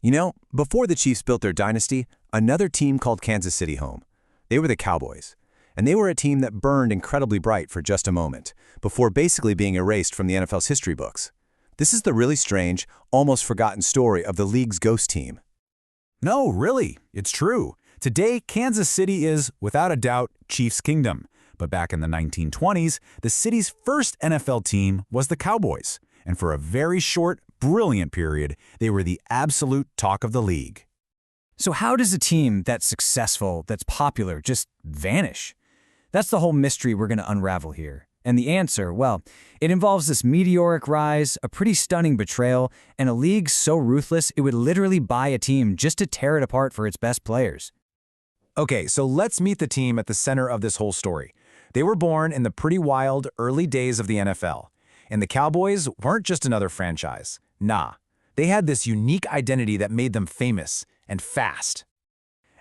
You know, before the Chiefs built their dynasty, another team called Kansas City home. They were the Cowboys. And they were a team that burned incredibly bright for just a moment, before basically being erased from the NFL's history books. This is the really strange, almost forgotten story of the league's ghost team. No, really, it's true. Today, Kansas City is, without a doubt, Chiefs' kingdom. But back in the 1920s, the city's first NFL team was the Cowboys. And for a very short, brilliant period, they were the absolute talk of the league. So how does a team that's successful, that's popular, just vanish? That's the whole mystery we're going to unravel here. And the answer, well, it involves this meteoric rise, a pretty stunning betrayal, and a league so ruthless it would literally buy a team just to tear it apart for its best players. Okay, so let's meet the team at the center of this whole story. They were born in the pretty wild early days of the NFL. And the Cowboys weren't just another franchise. Nah, they had this unique identity that made them famous and fast.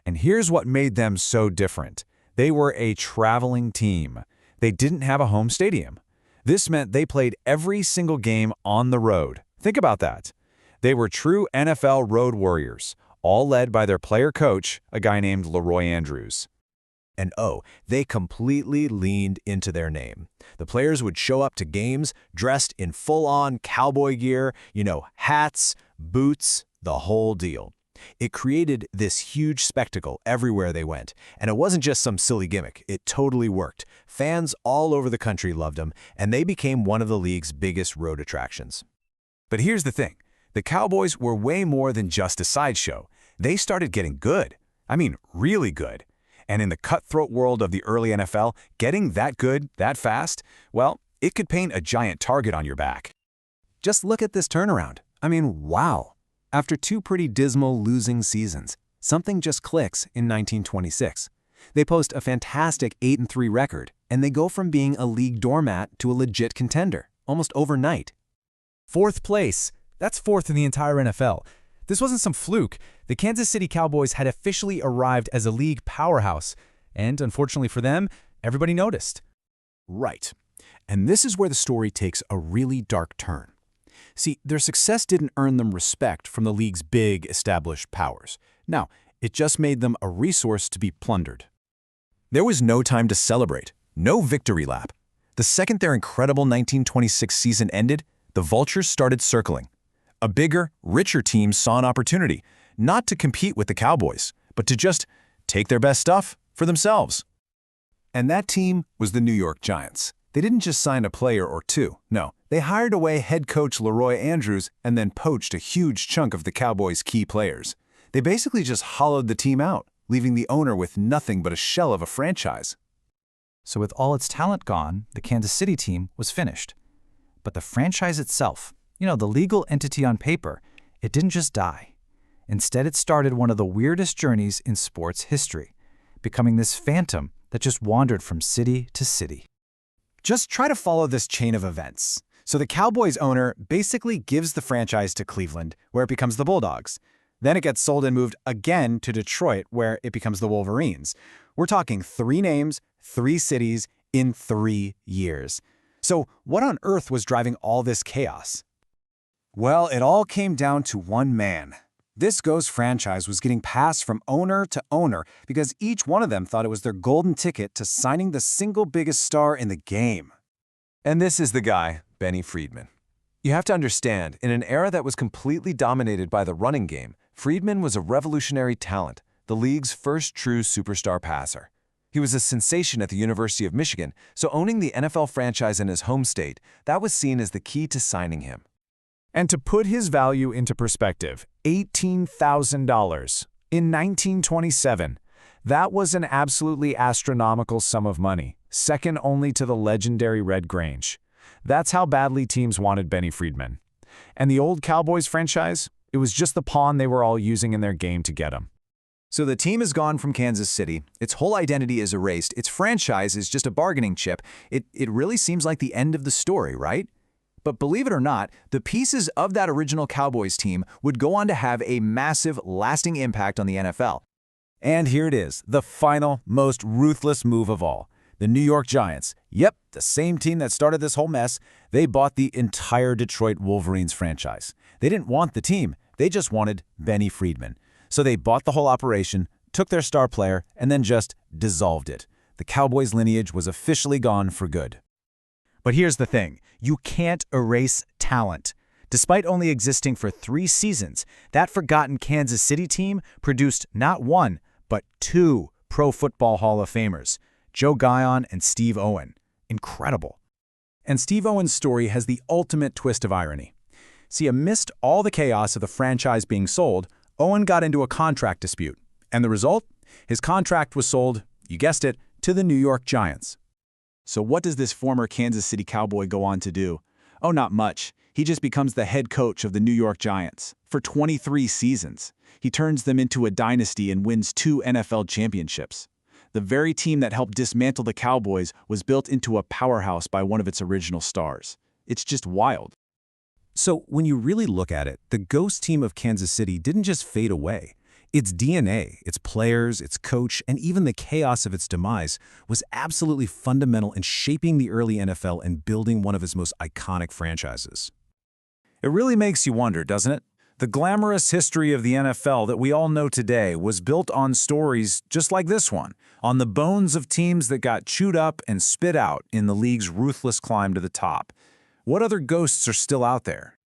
And here's what made them so different. They were a traveling team. They didn't have a home stadium. This meant they played every single game on the road. Think about that. They were true NFL road warriors, all led by their player coach, a guy named LeRoy Andrews. And oh, they completely leaned into their name. The players would show up to games dressed in full-on cowboy gear, hats, boots, the whole deal. It created this huge spectacle everywhere they went. And it wasn't just some silly gimmick. It totally worked. Fans all over the country loved them, and they became one of the league's biggest road attractions. But here's the thing. The Cowboys were way more than just a sideshow. They started getting good. I mean, really good. And in the cutthroat world of the early NFL, getting that good, that fast, well, it could paint a giant target on your back. Just look at this turnaround. I mean, wow. After two pretty dismal losing seasons, something just clicks in 1926. They post a fantastic 8-3 record, and they go from being a league doormat to a legit contender, almost overnight. Fourth place. That's fourth in the entire NFL. This wasn't some fluke. The Kansas City Cowboys had officially arrived as a league powerhouse, and unfortunately for them, everybody noticed. Right. And this is where the story takes a really dark turn. See, their success didn't earn them respect from the league's big, established powers. No, it just made them a resource to be plundered. There was no time to celebrate, no victory lap. The second their incredible 1926 season ended, the vultures started circling. A bigger, richer team saw an opportunity, not to compete with the Cowboys, but to just take their best stuff for themselves. And that team was the New York Giants. They didn't just sign a player or two. No, they hired away head coach LeRoy Andrews and then poached a huge chunk of the Cowboys' key players. They basically just hollowed the team out, leaving the owner with nothing but a shell of a franchise. So with all its talent gone, the Kansas City team was finished. But the franchise itself, the legal entity on paper, it didn't just die. Instead, it started one of the weirdest journeys in sports history, becoming this phantom that just wandered from city to city. Just try to follow this chain of events. So the Cowboys owner basically gives the franchise to Cleveland, where it becomes the Bulldogs. Then it gets sold and moved again to Detroit, where it becomes the Wolverines. We're talking 3 names, 3 cities in 3 years. So what on earth was driving all this chaos? Well, it all came down to one man. This Ghost franchise was getting passed from owner to owner because each one of them thought it was their golden ticket to signing the single biggest star in the game. And this is the guy, Benny Friedman. You have to understand, in an era that was completely dominated by the running game, Friedman was a revolutionary talent, the league's first true superstar passer. He was a sensation at the University of Michigan, so owning the NFL franchise in his home state, that was seen as the key to signing him. And to put his value into perspective, $18,000 in 1927, that was an absolutely astronomical sum of money, second only to the legendary Red Grange. That's how badly teams wanted Benny Friedman. And the old Cowboys franchise, it was just the pawn they were all using in their game to get him. So the team is gone from Kansas City, its whole identity is erased, its franchise is just a bargaining chip. It really seems like the end of the story, right? But believe it or not, the pieces of that original Cowboys team would go on to have a massive, lasting impact on the NFL. And here it is, the final, most ruthless move of all. The New York Giants. Yep, the same team that started this whole mess. They bought the entire Detroit Wolverines franchise. They didn't want the team. They just wanted Benny Friedman. So they bought the whole operation, took their star player, and then just dissolved it. The Cowboys' lineage was officially gone for good. But here's the thing. You can't erase talent. Despite only existing for 3 seasons, that forgotten Kansas City team produced not 1, but 2 Pro Football Hall of Famers, Joe Guyon and Steve Owen. Incredible. And Steve Owen's story has the ultimate twist of irony. See, amidst all the chaos of the franchise being sold, Owen got into a contract dispute. And the result? His contract was sold, you guessed it, to the New York Giants. So what does this former Kansas City Cowboy go on to do? Oh, not much. He just becomes the head coach of the New York Giants. For 23 seasons, he turns them into a dynasty and wins 2 NFL championships. The very team that helped dismantle the Cowboys was built into a powerhouse by one of its original stars. It's just wild. So when you really look at it, the ghost team of Kansas City didn't just fade away. Its DNA, its players, its coach, and even the chaos of its demise was absolutely fundamental in shaping the early NFL and building one of its most iconic franchises. It really makes you wonder, doesn't it? The glamorous history of the NFL that we all know today was built on stories just like this one, on the bones of teams that got chewed up and spit out in the league's ruthless climb to the top. What other ghosts are still out there?